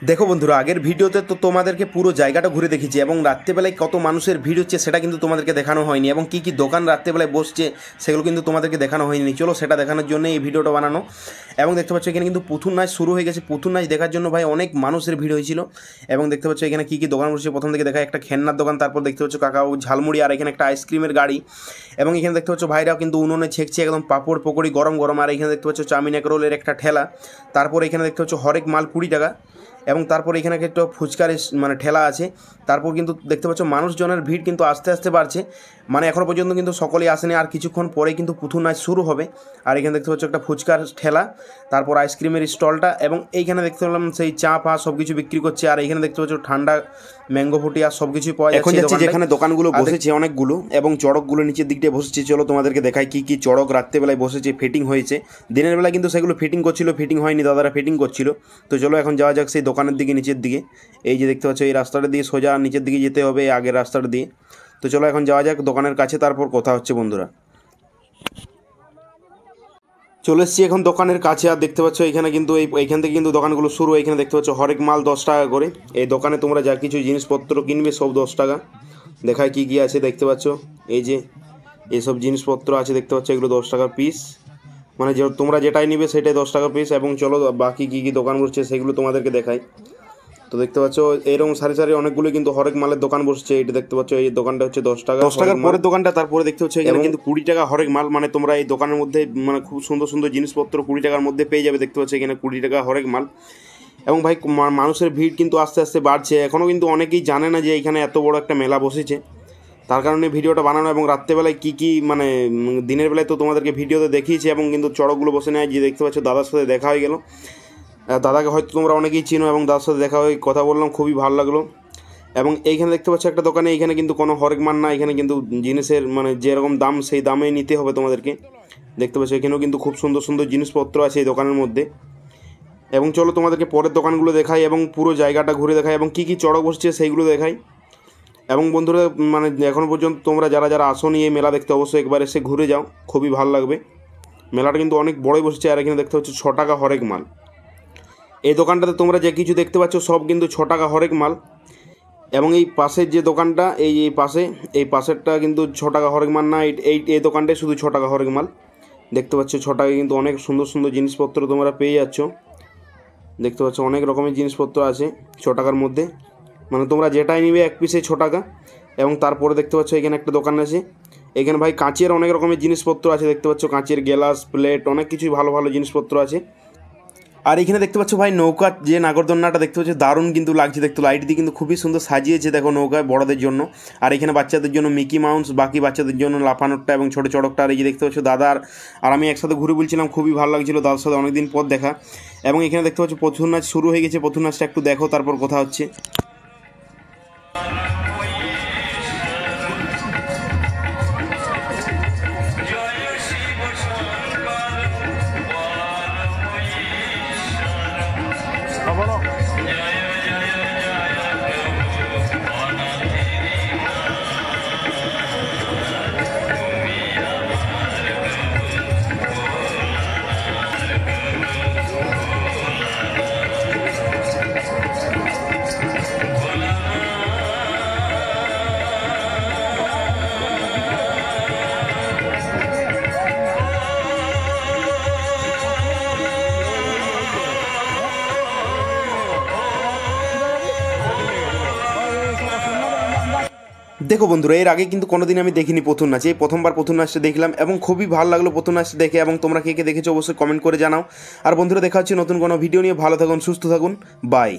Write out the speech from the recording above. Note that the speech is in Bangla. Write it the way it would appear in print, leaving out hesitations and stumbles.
দেখো বন্ধুরা, আগের ভিডিওতে তো তোমাদেরকে পুরো জায়গাটা ঘুরে দেখিয়েছি এবং রাত্রেবেলায় কত মানুষের ভিড় হচ্ছে সেটা কিন্তু তোমাদেরকে দেখানো হয়নি, এবং কী কী দোকান রাত্রেবেলায় বসছে সেগুলো কিন্তু তোমাদেরকে দেখানো হয়নি। চলো সেটা দেখানোর জন্য এই ভিডিওটা বানানো। এবং দেখতে পাচ্ছ এখানে কিন্তু পুতুল নাচ শুরু হয়ে গেছে। পুতুল নাচ দেখার জন্য ভাই অনেক মানুষের ভিড় হয়েছিল। এবং দেখতে পাচ্ছ এখানে কী কী দোকান বসছে, প্রথম থেকে দেখায় একটা খেলনার দোকান, তারপর দেখতে পাচ্ছ কাকাও ঝালমুড়ি, আর এখানে একটা আইসক্রিমের গাড়ি। এবং এখানে দেখতে পাচ্ছ ভাইরাও কিন্তু উনুনে ছেঁকছে একদম পাঁপড় পকোড়ি গরম গরম। আর এখানে দেখতে পাচ্ছ চাউমিন এক রোলের একটা ঠেলা। তারপর এখানে দেখতে পাচ্ছ হরেক মাল 20 টাকা। এবং তারপর এখানে একটা ফুচকার মানে ঠেলা আছে। তারপর কিন্তু দেখতে পাচ্ছ মানুষজনের ভিড় কিন্তু আস্তে আস্তে বাড়ছে, মানে এখনও পর্যন্ত কিন্তু সকলেই আসেনি, আর কিছুক্ষণ পরে কিন্তু পুতুল নাচ শুরু হবে। আর এখানে দেখতে পাচ্ছ একটা ফুচকার ঠেলা, তারপর আইসক্রিমের স্টলটা, এবং এইখানে দেখতে পেলাম সেই চা ফা সব কিছু বিক্রি করছে। আর এইখানে দেখতে পাচ্ছ ঠান্ডা ম্যাঙ্গো ফুটি আর সব কিছুই পাওয়া যাচ্ছে। এখন যেখানে দোকানগুলো বসেছে অনেকগুলো, এবং চড়কগুলো নিচের দিক দিয়ে বসেছে। চলো তোমাদেরকে দেখায় কী কী চড়ক রাত্রেবেলায় বসেছে, ফিটিং হয়েছে। দিনের বেলা কিন্তু সেগুলো ফিটিং করছিল, ফিটিং হয়নি, দাদারা ফিটিং করছিল। তো চলো এখন যাওয়া যাক সেই দোকানের দিকে, নিচের দিকে। এই যে দেখতে পাচ্ছ এই রাস্তাটা দিয়ে সোজা নিচের দিকে যেতে হবে, আগের রাস্তাটা দিয়ে। তো চলো এখন যাওয়া যাক দোকানের কাছে, তারপর কথা হচ্ছে বন্ধুরা। চলে এসেছি এখন দোকানের কাছে, আর দেখতে পাচ্ছ এখানে কিন্তু এইখান থেকে কিন্তু দোকানগুলো শুরু। এখানে দেখতে পাচ্ছ হরেক মাল 10 টাকা করে। এই দোকানে তোমরা যা কিছু জিনিসপত্র কিনবে সব 10 টাকা। দেখায় কী কী আছে দেখতে পাচ্ছ, এই যে এইসব জিনিসপত্র আছে দেখতে পাচ্ছ, এগুলো 10 টাকা পিস। মানে যে তোমরা যেটাই নিবে সেটাই 10 টাকা পিস। এবং চলো বাকি কী কী দোকান বসছে সেগুলো তোমাদেরকে দেখাই। তো দেখতে পাচ্ছ এরকম সারি সারি অনেকগুলো কিন্তু হরেক মালের দোকান বসছে। এটা দেখতে পাচ্ছ এই দোকানটা হচ্ছে 10 টাকা, 10 টাকার পরের দোকানটা। তারপরে দেখতে পাচ্ছ এখানে কিন্তু 20 টাকা হরেক মাল। মানে তোমরা এই দোকানের মধ্যে মানে খুব সুন্দর সুন্দর জিনিসপত্র 20 টাকার মধ্যে পেয়ে যাবে। দেখতে পাচ্ছ এখানে 20 টাকা হরেক মাল। এবং ভাই মানুষের ভিড় কিন্তু আস্তে আস্তে বাড়ছে। এখনও কিন্তু অনেকেই জানে না যে এখানে এত বড় একটা মেলা বসেছে, তার কারণে ভিডিওটা বানানো। এবং রাত্রেবেলায় কী কী মানে দিনের বেলায় তো তোমাদেরকে ভিডিওতে দেখিয়েছি, এবং কিন্তু চড়কগুলো বসে নেয়। যে দেখতে পাচ্ছ দাদার সাথে দেখা হয়ে গেল। দাদাকে হয়তো তোমরা অনেকেই চিনো, এবং দাদার সাথে দেখা হয়ে কথা বললাম, খুবই ভালো লাগলো। এবং এইখানে দেখতে পাচ্ছ একটা দোকানে, এইখানে কিন্তু কোনো হরেক মাল না, এখানে কিন্তু জিনিসের মানে যেরকম দাম সেই দামেই নিতে হবে তোমাদেরকে। দেখতে পাচ্ছ এখানেও কিন্তু খুব সুন্দর সুন্দর জিনিসপত্র আছে এই দোকানের মধ্যে। এবং চলো তোমাদেরকে পরের দোকানগুলো দেখাই, এবং পুরো জায়গাটা ঘুরে দেখাই, এবং কী কী চড়ক বসছে সেইগুলো দেখাই। এবং বন্ধুরা মানে এখনও পর্যন্ত তোমরা যারা যারা আসোনি এই মেলা দেখতে, অবশ্যই একবার এসে ঘুরে যাও, খুবই ভালো লাগবে। মেলাটা কিন্তু অনেক বড়ই বসেছে। আর এখানে দেখতে পাচ্ছ 6 টাকা হরেক মাল। এই দোকানটাতে তোমরা যে কিছু দেখতে পাচ্ছ সব কিন্তু 6 টাকা হরেক মাল। এবং এই পাশের যে দোকানটা, এই পাশেরটা কিন্তু 6 টাকা হরেক মাল না, এই দোকানটাই শুধু 6 টাকা হরেক মাল। দেখতে পাচ্ছ 6 টাকায় কিন্তু অনেক সুন্দর সুন্দর জিনিসপত্র তোমরা পেয়ে যাচ্ছ। দেখতে পাচ্ছ অনেক রকমের জিনিসপত্র আছে 6 টাকার মধ্যে, মানে তোমরা যেটাই নিবে এক পিসে 6 টাকা। এবং তারপরে দেখতে পাচ্ছ এখানে একটা দোকান আছে। এখানে ভাই কাঁচের অনেক রকমের জিনিসপত্র আছে। দেখতে পাচ্ছ কাঁচের গ্লাস, প্লেট, অনেক কিছুই ভালো ভালো জিনিসপত্র আছে। আর এখানে দেখতে পাচ্ছ ভাই নৌকা, যে নাগরদোলনাটা দেখতে পাচ্ছ দারুণ কিন্তু লাগছে দেখতে, লাইট দিয়ে কিন্তু খুবই সুন্দর সাজিয়েছে দেখো নৌকায় বড়দের জন্য। আর এখানে বাচ্চাদের জন্য মিকি মাউস, বাকি বাচ্চাদের জন্য লাফানোরটা এবং ছোটো চড়কটা। আর এই যে দেখতে পাচ্ছ দাদা আর আমি একসাথে ঘুরে বলছিলাম, খুবই ভালো লাগছিলো দাদার সাথে অনেকদিন পর দেখা। এবং এখানে দেখতে পাচ্ছ পুতুল নাচ শুরু হয়ে গেছে। পুতুল নাচটা একটু দেখো, তারপর কথা হচ্ছে। দেখো বন্ধুরা, এর আগে কিন্তু কোনোদিন আমি দেখিনি পুতুল নাচ, এই প্রথমবার পুতুল নাচটা দেখলাম, এবং খুবই ভালো লাগলো পুতুল নাচটা দেখে। এবং তোমরা কে কে দেখেছো অবশ্যই কমেন্ট করে জানাও। আর বন্ধুরা দেখা হচ্ছে নতুন কোনো ভিডিও নিয়ে। ভালো থাকুন, সুস্থ থাকুন, বাই।